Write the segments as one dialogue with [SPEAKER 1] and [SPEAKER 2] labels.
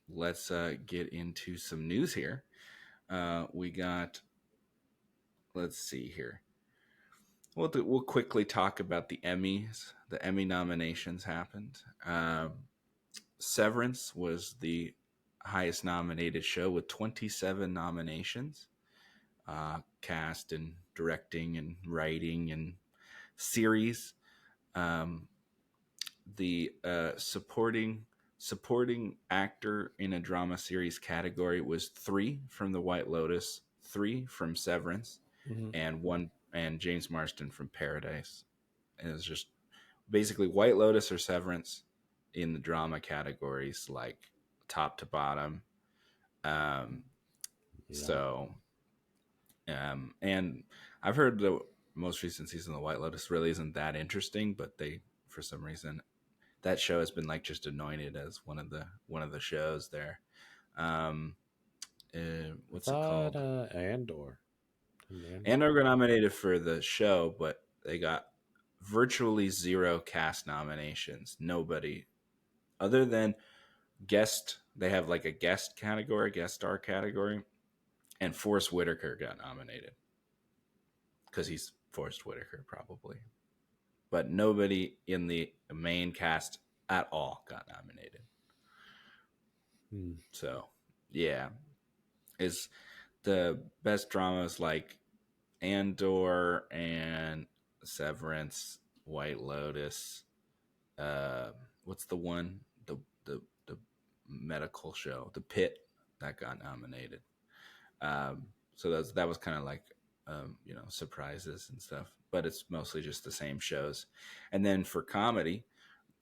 [SPEAKER 1] let's get into some news here. We got, let's see here. We'll quickly talk about the Emmys. The Emmy nominations happened. Severance was the highest nominated show with 27 nominations. Cast and directing and writing and series. Um, the supporting actor in a drama series category was three from The White Lotus, three from Severance,
[SPEAKER 2] Mm-hmm.
[SPEAKER 1] and one and James Marsden from Paradise. And it was just basically White Lotus or Severance in the drama categories, like top to bottom. Um,
[SPEAKER 2] Yeah.
[SPEAKER 1] so, and I've heard the most recent season of The White Lotus really isn't that interesting, but they, for some reason, that show has been like just anointed as one of the shows there. Um,
[SPEAKER 2] I
[SPEAKER 1] what's it
[SPEAKER 2] thought
[SPEAKER 1] called?
[SPEAKER 2] Andor. Andor.
[SPEAKER 1] And got nominated for the show, but they got virtually zero cast nominations. Nobody other than guest. They have like a guest category, guest star category, and Forrest Whitaker got nominated because he's Forrest Whitaker probably. But nobody in the main cast at all got nominated.
[SPEAKER 2] Hmm.
[SPEAKER 1] So yeah, is the best dramas like Andor and Severance, White Lotus. Uh, what's the one? The medical show, The Pit, that got nominated. So that was kind of like surprises and stuff, but it's mostly just the same shows. And then for comedy,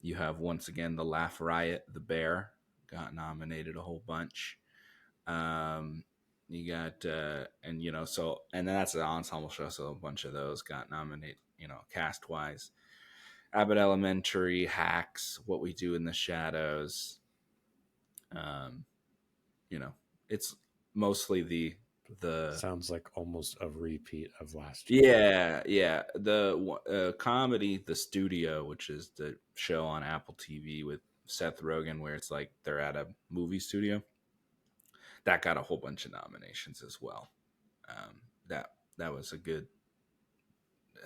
[SPEAKER 1] you have once again The Laugh Riot, The Bear got nominated a whole bunch. You got and then that's an ensemble show, so a bunch of those got nominated, cast wise. Abbott Elementary, Hacks, What We Do in the Shadows. Um, you know, it's mostly the
[SPEAKER 2] Sounds like almost a repeat of last year.
[SPEAKER 1] yeah the comedy, The Studio, which is the show on Apple TV with Seth Rogen, where it's like they're at a movie studio. That got a whole bunch of nominations as well. Um, that was a good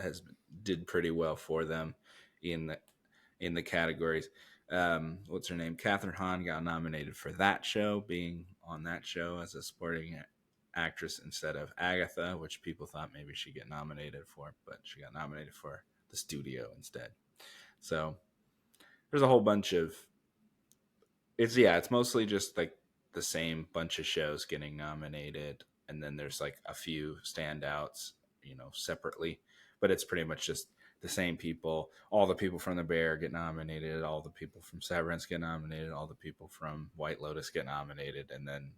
[SPEAKER 1] has did pretty well for them in the categories. What's her name? Catherine Hahn got nominated for that show, being on that show as a supporting actress instead of Agatha, which people thought maybe she'd get nominated for, but she got nominated for The Studio instead. So there's a whole bunch of it's mostly just like the same bunch of shows getting nominated, and then there's like a few standouts, separately, but it's pretty much just the same people. All the people from The Bear get nominated, all the people from Severance get nominated, all the people from White Lotus get nominated, and then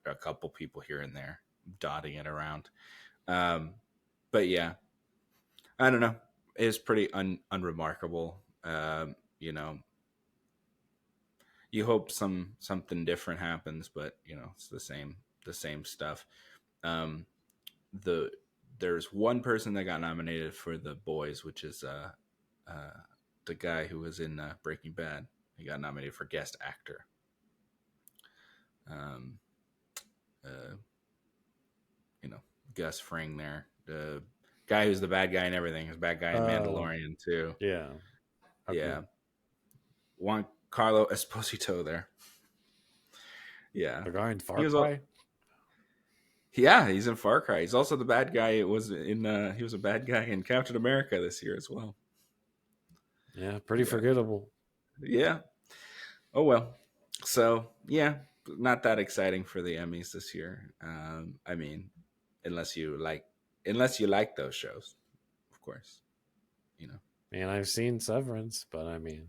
[SPEAKER 1] a couple people here and there dotting it around. Um, but yeah, I don't know. It's pretty unremarkable. You know, you hope something different happens, but it's the same stuff. Um, the there's one person that got nominated for The Boys, which is uh, the guy who was in Breaking Bad. He got nominated for guest actor. Um, uh, you know, Gus Fring there, the guy who's the bad guy in everything. He's a bad guy in
[SPEAKER 2] Oh,
[SPEAKER 1] Mandalorian too.
[SPEAKER 2] yeah. Okay.
[SPEAKER 1] Yeah, Juan Carlo Esposito there. Yeah,
[SPEAKER 2] The guy in
[SPEAKER 1] he
[SPEAKER 2] Far
[SPEAKER 1] was.
[SPEAKER 2] Cry?
[SPEAKER 1] Yeah, he's in Far Cry. He's also the bad guy. It was in. He was a bad guy in Captain America this year as well.
[SPEAKER 2] Yeah, pretty
[SPEAKER 1] Yeah,
[SPEAKER 2] forgettable.
[SPEAKER 1] yeah. Oh well. So yeah, not that exciting for the Emmys this year. I mean, unless you like, unless you like those shows, of course. You know,
[SPEAKER 2] Man, I've seen Severance, but I mean,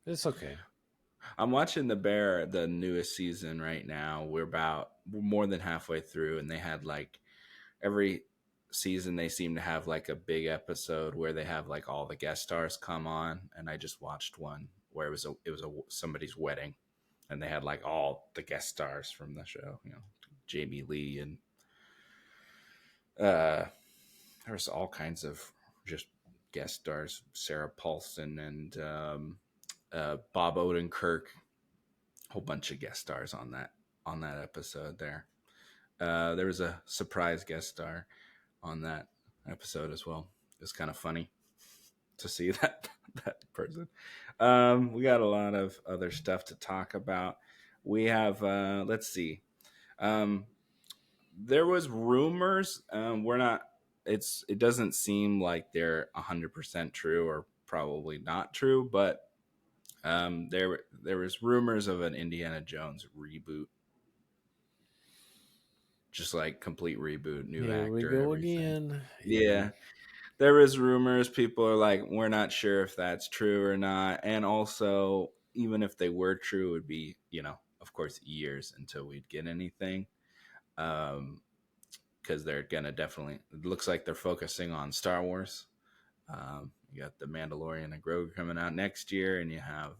[SPEAKER 2] it's okay.
[SPEAKER 1] I'm watching The Bear, the newest season right now. We're more than halfway through, and they had like every season they seem to have like a big episode where they have like all the guest stars come on, and I just watched one where it was a somebody's wedding, and they had like all the guest stars from the show, Jamie Lee, and uh there's all kinds of just guest stars, Sarah Paulson and Bob Odenkirk. whole bunch of guest stars on that episode there. There was a surprise guest star on that episode as well. It's kind of funny to see that person. We got a lot of other stuff to talk about. We have let's see. Um, there was rumors. We're not. It doesn't seem like they're 100% true or probably not true, but there was rumors of an Indiana Jones reboot, just like complete reboot, new
[SPEAKER 2] Here we
[SPEAKER 1] actor,
[SPEAKER 2] go
[SPEAKER 1] everything.
[SPEAKER 2] again. Yeah.
[SPEAKER 1] Yeah, there was rumors. People are like, we're not sure if that's true or not, and also even if they were true, it would be, of course, years until we'd get anything. Um, because they're gonna definitely. It looks like they're focusing on Star Wars. You got the Mandalorian and Grogu coming out next year, and you have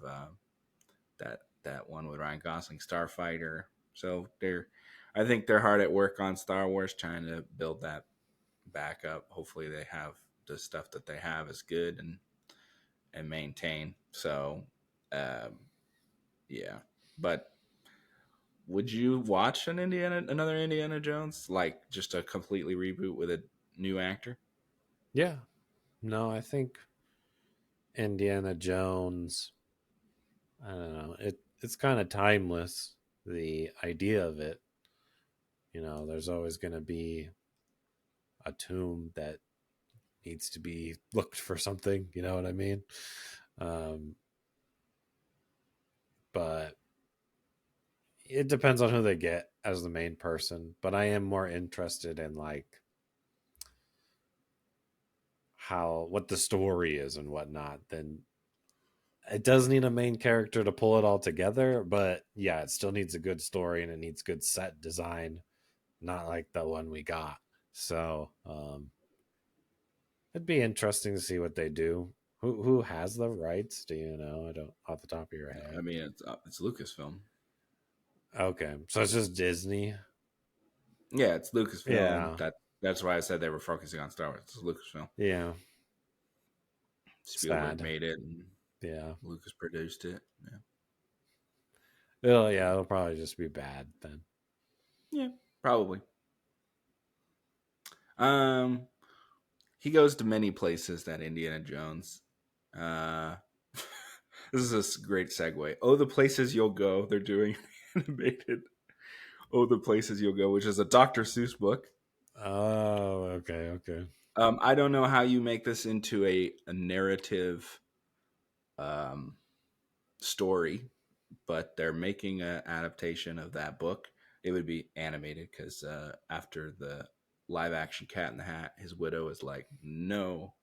[SPEAKER 1] that one with Ryan Gosling, Starfighter. So I think they're hard at work on Star Wars, trying to build that back up. Hopefully, they have the stuff that they have is good and maintain. So, um, yeah. But would you watch another Indiana Jones, like just a completely reboot with a new actor?
[SPEAKER 2] Yeah. No, I think Indiana Jones, I don't know. It's kind of timeless, the idea of it. There's always going to be a tomb that needs to be looked for something, you know what I mean? Um, but it depends on who they get as the main person. But I am more interested in like what the story is and whatnot than it does need a main character to pull it all together. But yeah, it still needs a good story and it needs good set design, not like the one we got. So it'd be interesting to see what they do. Who has the rights? Do you know? I don't off the top of your
[SPEAKER 1] I
[SPEAKER 2] head.
[SPEAKER 1] mean, it's Lucasfilm.
[SPEAKER 2] Okay, so it's just Disney.
[SPEAKER 1] Yeah, it's Lucasfilm.
[SPEAKER 2] Yeah,
[SPEAKER 1] That's why I said they were focusing on Star Wars. It's Lucasfilm.
[SPEAKER 2] yeah.
[SPEAKER 1] Spielberg
[SPEAKER 2] Sad.
[SPEAKER 1] made it, and
[SPEAKER 2] Yeah.
[SPEAKER 1] Lucas produced it. Yeah,
[SPEAKER 2] It'll probably just be bad then.
[SPEAKER 1] yeah, probably. Um, he goes to many places. That Indiana Jones. Uh, this is a great segue. Oh, the places you'll go. They're doing animated. Oh, the places you'll go, which is a Dr. Seuss book.
[SPEAKER 2] Oh, okay, okay.
[SPEAKER 1] I don't know how you make this into a narrative um, story, but they're making an adaptation of that book. It would be animated because after the live action Cat in the Hat, his widow is like, no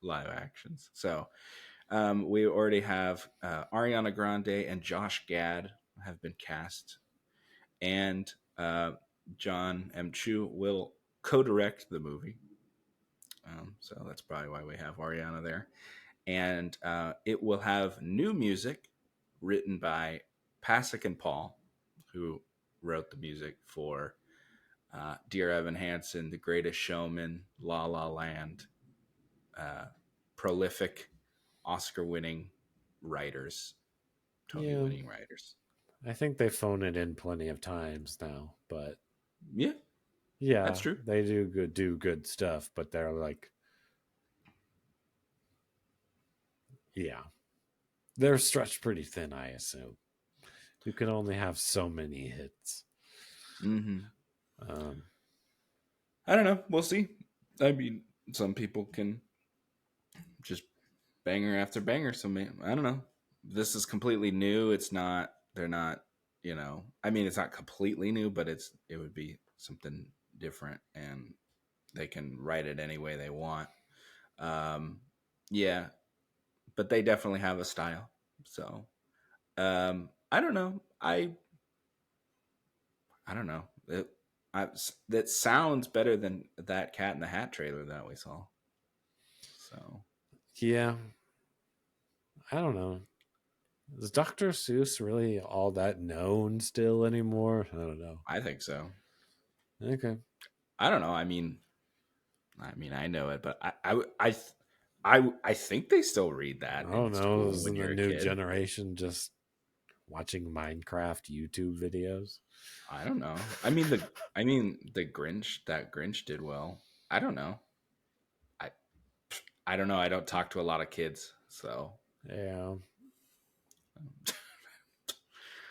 [SPEAKER 1] live actions. So we already have Ariana Grande and Josh Gad have been cast, and John M. Chu will co-direct the movie. So that's probably why we have Ariana there. And it will have new music written by Pasek and Paul, who wrote the music for Dear Evan Hansen, The Greatest Showman, La La Land, uh, prolific Oscar-winning writers,
[SPEAKER 2] Yeah,
[SPEAKER 1] Tony-winning writers.
[SPEAKER 2] I think they phone it in plenty of times now, but
[SPEAKER 1] Yeah, that's
[SPEAKER 2] yeah,
[SPEAKER 1] true.
[SPEAKER 2] they do good stuff, but they're like, yeah, they're stretched pretty thin. I assume you can only have so many hits.
[SPEAKER 1] Hmm.
[SPEAKER 2] Um,
[SPEAKER 1] I don't know. We'll see. I mean, some people can just banger after banger. So I don't know. This is completely new. It's not. They're not. I mean, it's not completely new, but it would be something different, and they can write it any way they want. Um, yeah, but they definitely have a style. So I don't know. I don't know. That sounds better than that Cat in the Hat trailer that we saw. So
[SPEAKER 2] yeah, I don't know. Is Dr. Seuss really all that known still anymore? I don't know.
[SPEAKER 1] I think so.
[SPEAKER 2] Okay.
[SPEAKER 1] I don't know. I mean, I know it, but I think they still read
[SPEAKER 2] I
[SPEAKER 1] that in
[SPEAKER 2] don't know.
[SPEAKER 1] school when
[SPEAKER 2] Isn't the
[SPEAKER 1] you're a
[SPEAKER 2] new
[SPEAKER 1] kid.
[SPEAKER 2] generation just watching Minecraft YouTube videos.
[SPEAKER 1] I don't know. I mean the Grinch, that Grinch did well. I don't know. I I don't know. I don't talk to a lot of kids, so
[SPEAKER 2] Yeah,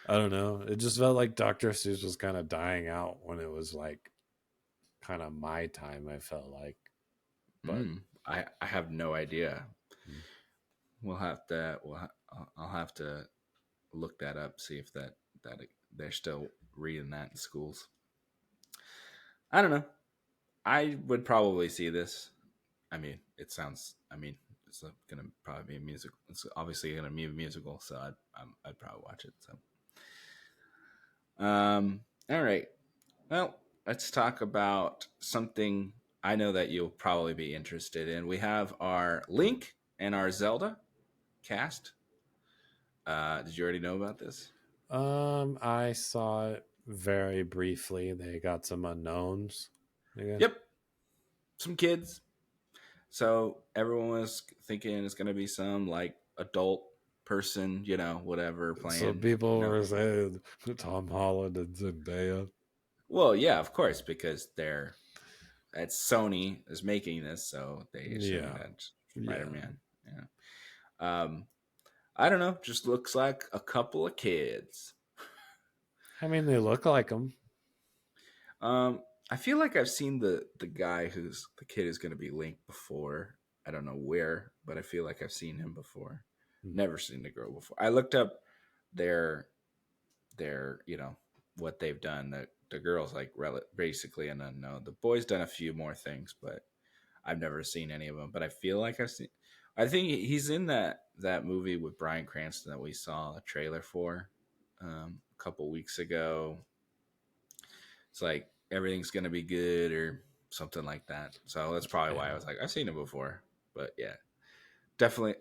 [SPEAKER 2] I don't know. It just felt like Dr. Seuss was kind of dying out when it was like kind of my time. I felt like, but
[SPEAKER 1] I have no idea.
[SPEAKER 2] mm,
[SPEAKER 1] We'll have to I'll have to look that up, see if that they're still reading that in schools. I don't know. I would probably see this. I mean, it sounds. I mean, it's gonna probably be a musical. It's obviously gonna be a musical, so I'd probably watch it. So, all right. Well, let's talk about something I know that you'll probably be interested in. We have our Link and our Zelda cast. Did you already know about this?
[SPEAKER 2] I saw it very briefly. They got some unknowns again.
[SPEAKER 1] Yep, some kids. So everyone was thinking it's gonna be some like adult person, whatever,
[SPEAKER 2] So
[SPEAKER 1] playing,
[SPEAKER 2] people were saying Tom Holland and Zendaya.
[SPEAKER 1] Well, yeah, of course, because that's Sony is making this, so they assume
[SPEAKER 2] Yeah,
[SPEAKER 1] that Spider
[SPEAKER 2] yeah.
[SPEAKER 1] Man. Yeah. Um, I don't know. Just looks like a couple of kids.
[SPEAKER 2] I mean, they look like them.
[SPEAKER 1] Um, I feel like I've seen the guy who's the kid who's going to be Link before. I don't know where, but I feel like I've seen him before. Never seen the girl before. I looked up their what they've done. The girl's like basically an unknown. The boy's done a few more things, but I've never seen any of them. But I feel like I've seen. I think he's in that movie with Bryan Cranston that we saw a trailer for a couple weeks ago. It's like everything's gonna be good or something like that. So that's probably why I
[SPEAKER 2] Yeah,
[SPEAKER 1] was like, I've seen him before. But yeah, definitely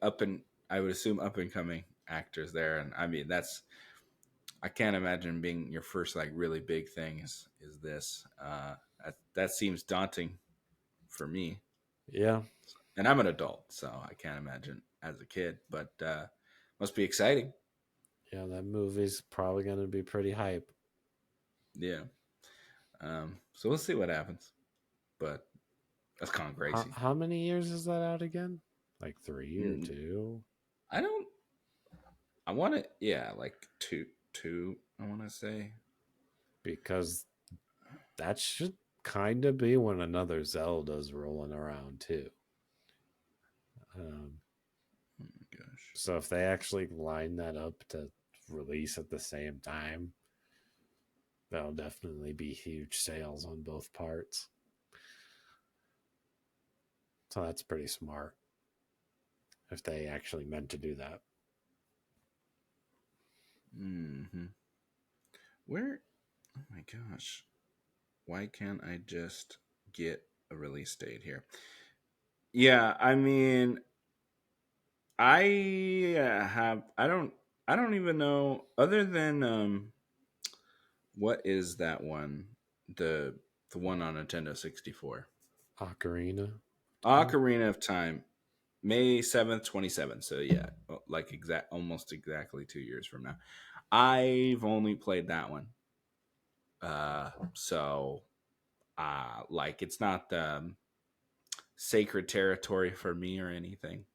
[SPEAKER 1] I would assume up and coming actors there. And I mean, I can't imagine being your first like really big thing is this. That seems daunting for me,
[SPEAKER 2] yeah,
[SPEAKER 1] and I'm an adult, so I can't imagine as a kid. But must be exciting.
[SPEAKER 2] yeah. That movie's probably going to be pretty hype.
[SPEAKER 1] Yeah. So we'll see what happens. But that's kind of crazy.
[SPEAKER 2] How many years is that out again? Like 3 or 2?
[SPEAKER 1] I don't. I want to. Yeah, like two. I want to say.
[SPEAKER 2] Because that should kind of be when another Zelda's rolling around too. Um,
[SPEAKER 1] Oh my gosh.
[SPEAKER 2] so if they actually line that up to release at the same time, that'll definitely be huge sales on both parts. So that's pretty smart if they actually meant to do that.
[SPEAKER 1] Hmm. Where? Oh my gosh. Why can't I just get a release date here? Yeah, I mean, I have. I don't even know. Other than what is that one? The the one on Nintendo 64.
[SPEAKER 2] Ocarina time?
[SPEAKER 1] Ocarina of Time, May 7th, 27. So yeah, like almost exactly 2 years from now. I've only played that one. So like it's not sacred territory for me or anything.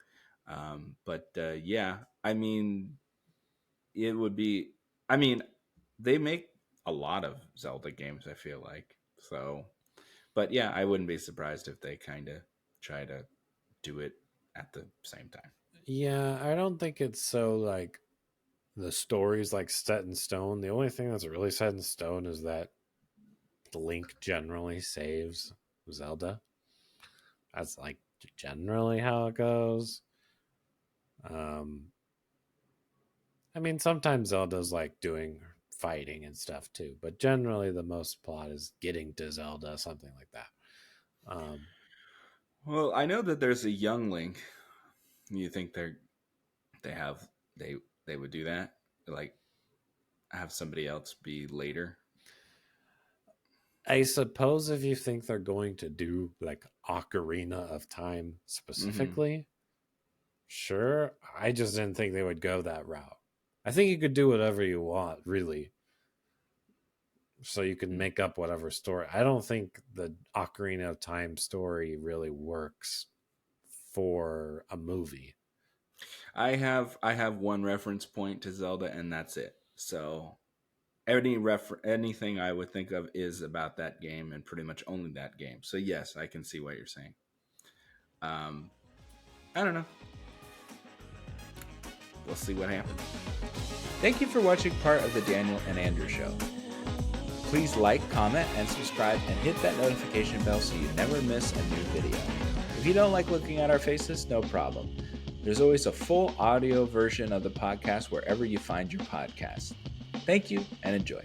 [SPEAKER 1] But yeah, I mean, it would be. I mean, they make a lot of Zelda games. I feel like so, but yeah, I wouldn't be surprised if they kind of try to do it at the same time.
[SPEAKER 2] Yeah, I don't think it's so like the story's like set in stone. The only thing that's really set in stone is that Link generally saves Zelda. That's like generally how it goes. Um, I mean, sometimes Zelda's like doing fighting and stuff too, but generally the most plot is getting to Zelda, something like that. Um,
[SPEAKER 1] Well, I know that there's a young Link. You think they have they they would do that? Like have somebody else be later?
[SPEAKER 2] I suppose if you think they're going to do like Ocarina of Time
[SPEAKER 1] Mm-hmm.
[SPEAKER 2] specifically, sure. I just didn't think they would go that route. I think you could do whatever you want, really. So you can
[SPEAKER 1] Hmm.
[SPEAKER 2] make up whatever story. I don't think the Ocarina of Time story really works for a movie.
[SPEAKER 1] I have one reference point to Zelda, and that's it. So anything I would think of is about that game, and pretty much only that game. So yes, I can see what you're saying. Um, I don't know. We'll see what happens. Thank you for watching part of the Daniel and Andrew Show. Please like, comment, and subscribe, and hit that notification bell so you never miss a new video. If you don't like looking at our faces, no problem. There's always a full audio version of the podcast wherever you find your podcast. Thank you and enjoy.